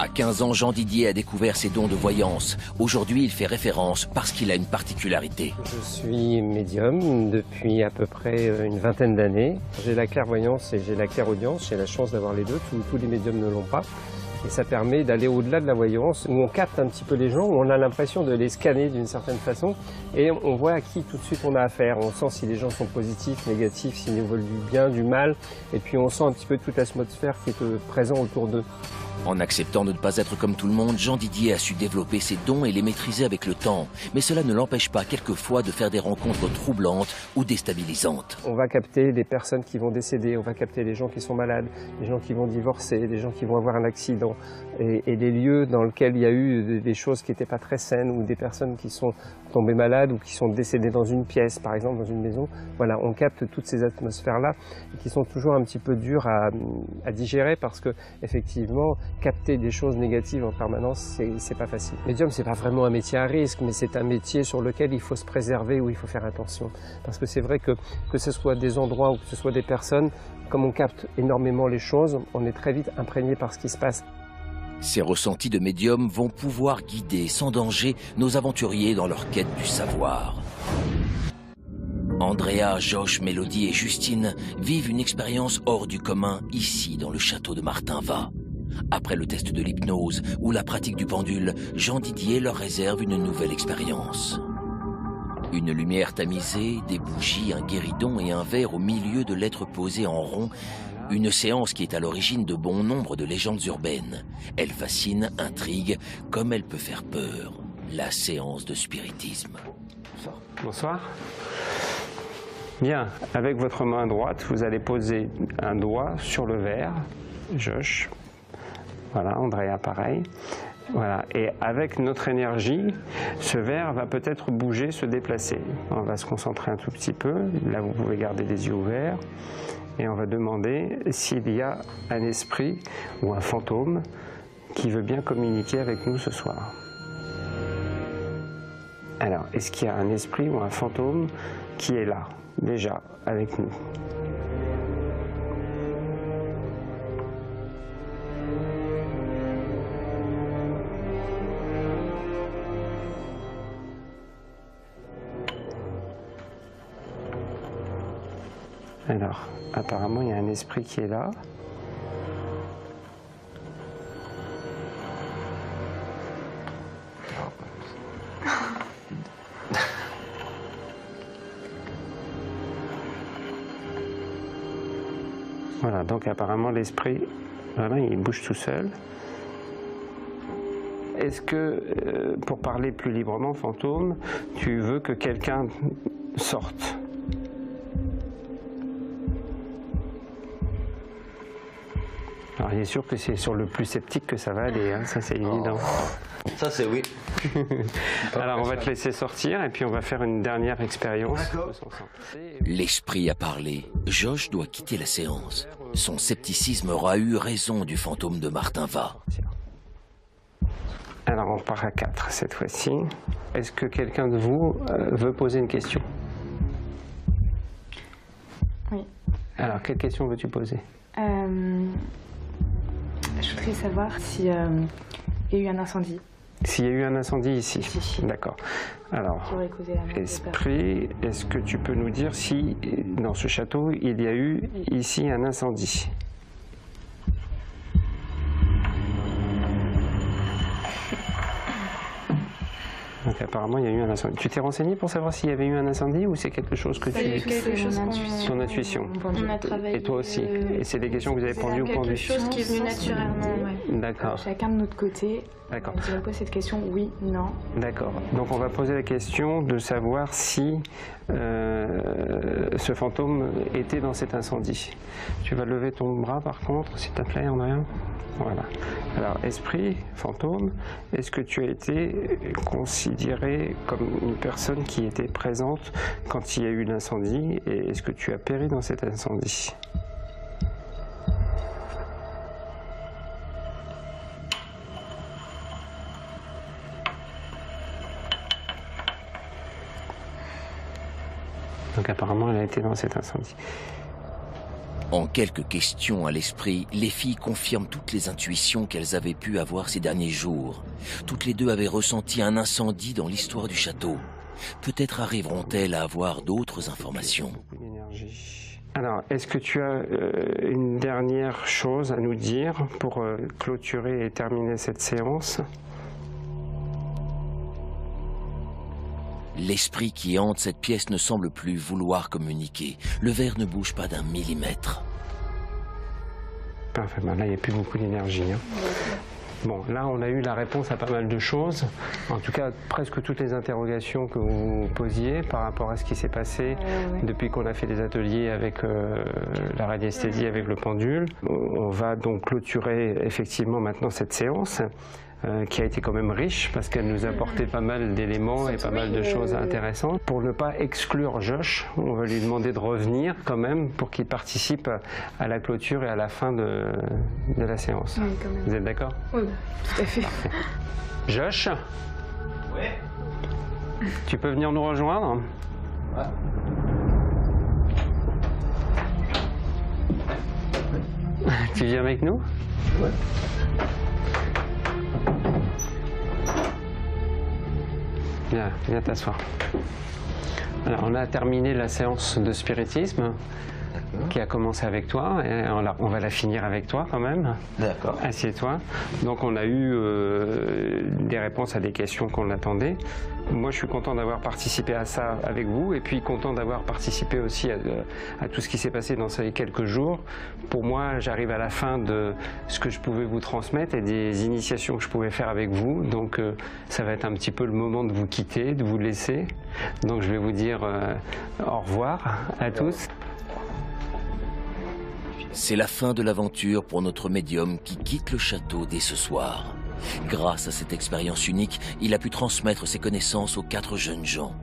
À 15 ans, Jean Didier a découvert ses dons de voyance. Aujourd'hui, il fait référence parce qu'il a une particularité. Je suis médium depuis à peu près une vingtaine d'années. J'ai la clairvoyance et j'ai la clairaudience. J'ai la chance d'avoir les deux. Tous les médiums ne l'ont pas. Et ça permet d'aller au-delà de la voyance, où on capte un petit peu les gens, où on a l'impression de les scanner d'une certaine façon, et on voit à qui tout de suite on a affaire. On sent si les gens sont positifs, négatifs, s'ils nous veulent du bien, du mal, et puis on sent un petit peu toute l'atmosphère qui est présente autour d'eux. En acceptant de ne pas être comme tout le monde, Jean Didier a su développer ses dons et les maîtriser avec le temps. Mais cela ne l'empêche pas quelquefois de faire des rencontres troublantes ou déstabilisantes. On va capter des personnes qui vont décéder, on va capter les gens qui sont malades, les gens qui vont divorcer, des gens qui vont avoir un accident. Et des lieux dans lesquels il y a eu des choses qui n'étaient pas très saines, ou des personnes qui sont tombées malades ou qui sont décédées dans une pièce, par exemple dans une maison. Voilà, on capte toutes ces atmosphères-là qui sont toujours un petit peu dures à digérer parce que effectivement, capter des choses négatives en permanence, c'est pas facile. Médium, c'est pas vraiment un métier à risque, mais c'est un métier sur lequel il faut se préserver, où il faut faire attention. Parce que c'est vrai que ce soit des endroits ou que ce soit des personnes, comme on capte énormément les choses, on est très vite imprégné par ce qui se passe. Ces ressentis de médium vont pouvoir guider sans danger nos aventuriers dans leur quête du savoir. Andrea, Josh, Mélodie et Justine vivent une expérience hors du commun ici dans le château de Martinvat. Après le test de l'hypnose ou la pratique du pendule, Jean Didier leur réserve une nouvelle expérience. Une lumière tamisée, des bougies, un guéridon et un verre au milieu de l'être posé en rond. Une séance qui est à l'origine de bon nombre de légendes urbaines. Elle fascine, intrigue, comme elle peut faire peur. La séance de spiritisme. Bonsoir. Bien, avec votre main droite, vous allez poser un doigt sur le verre. Josh. Voilà, Andrea, pareil. Voilà, et avec notre énergie, ce verre va peut-être bouger, se déplacer. On va se concentrer un tout petit peu. Là, vous pouvez garder les yeux ouverts. Et on va demander s'il y a un esprit ou un fantôme qui veut bien communiquer avec nous ce soir. Alors, est-ce qu'il y a un esprit ou un fantôme qui est là, déjà, avec nous ? Alors, apparemment, il y a un esprit qui est là. Voilà, donc apparemment l'esprit, voilà, il bouge tout seul. Est-ce que, pour parler plus librement, fantôme, tu veux que quelqu'un sorte ? Alors il est sûr que c'est sur le plus sceptique que ça va aller, hein, ça c'est évident. Ça c'est oui. Alors on va te laisser sortir et puis on va faire une dernière expérience. L'esprit a parlé. Josh doit quitter la séance. Son scepticisme aura eu raison du fantôme de Martinvat. Alors on part à 4 cette fois-ci. Est-ce que quelqu'un de vous veut poser une question? Oui. Alors quelle question veux-tu poser? Je voudrais savoir s'il y a eu un incendie. S'il y a eu un incendie ici. D'accord. Alors, Qui aurait causé la mort esprit, est-ce que tu peux nous dire si dans ce château il y a eu ici un incendie? Donc apparemment il y a eu un incendie. Tu t'es renseigné pour savoir s'il y avait eu un incendie ou c'est quelque chose que tu... Ton intuition. On a travaillé. Et toi aussi. Et c'est des questions que vous avez pendues ou pendues? Quelque chose qui est venu naturellement. Ouais. D'accord. Chacun de notre côté. D'accord. Je pose cette question, oui, non. D'accord. Donc on va poser la question de savoir si ce fantôme était dans cet incendie. Tu vas lever ton bras par contre, s'il te plaît, Andrea. Voilà. Alors, esprit, fantôme, est-ce que tu as été considéré comme une personne qui était présente quand il y a eu l'incendie et est-ce que tu as péri dans cet incendie? Donc apparemment, elle a été dans cet incendie. En quelques questions à l'esprit, les filles confirment toutes les intuitions qu'elles avaient pu avoir ces derniers jours. Toutes les deux avaient ressenti un incendie dans l'histoire du château. Peut-être arriveront-elles à avoir d'autres informations. Alors, est-ce que tu as une dernière chose à nous dire pour clôturer et terminer cette séance ? L'esprit qui hante cette pièce ne semble plus vouloir communiquer. Le verre ne bouge pas d'un millimètre. Parfait, ben là il n'y a plus beaucoup d'énergie. Hein. Bon, là on a eu la réponse à pas mal de choses. En tout cas, presque toutes les interrogations que vous posiez par rapport à ce qui s'est passé depuis qu'on a fait des ateliers avec la radiesthésie, avec le pendule. On va donc clôturer effectivement maintenant cette séance. Qui a été quand même riche parce qu'elle nous a apporté pas mal d'éléments et pas mal de choses intéressantes. Pour ne pas exclure Josh, on va lui demander de revenir quand même pour qu'il participe à la clôture et à la fin de la séance. Oui, quand même. Vous êtes d'accord? Oui, tout à fait. Josh? Oui. Tu peux venir nous rejoindre? Ouais. Tu viens avec nous? Ouais. Viens t'asseoir. Alors, on a terminé la séance de spiritisme qui a commencé avec toi et on va la finir avec toi quand même. D'accord. Assieds-toi. Donc on a eu des réponses à des questions qu'on attendait. Moi je suis content d'avoir participé à ça avec vous et puis content d'avoir participé aussi à tout ce qui s'est passé dans ces quelques jours. Pour moi j'arrive à la fin de ce que je pouvais vous transmettre et des initiations que je pouvais faire avec vous. Donc ça va être un petit peu le moment de vous quitter, de vous laisser. Donc je vais vous dire au revoir à tous. C'est la fin de l'aventure pour notre médium qui quitte le château dès ce soir. Grâce à cette expérience unique, il a pu transmettre ses connaissances aux 4 jeunes gens.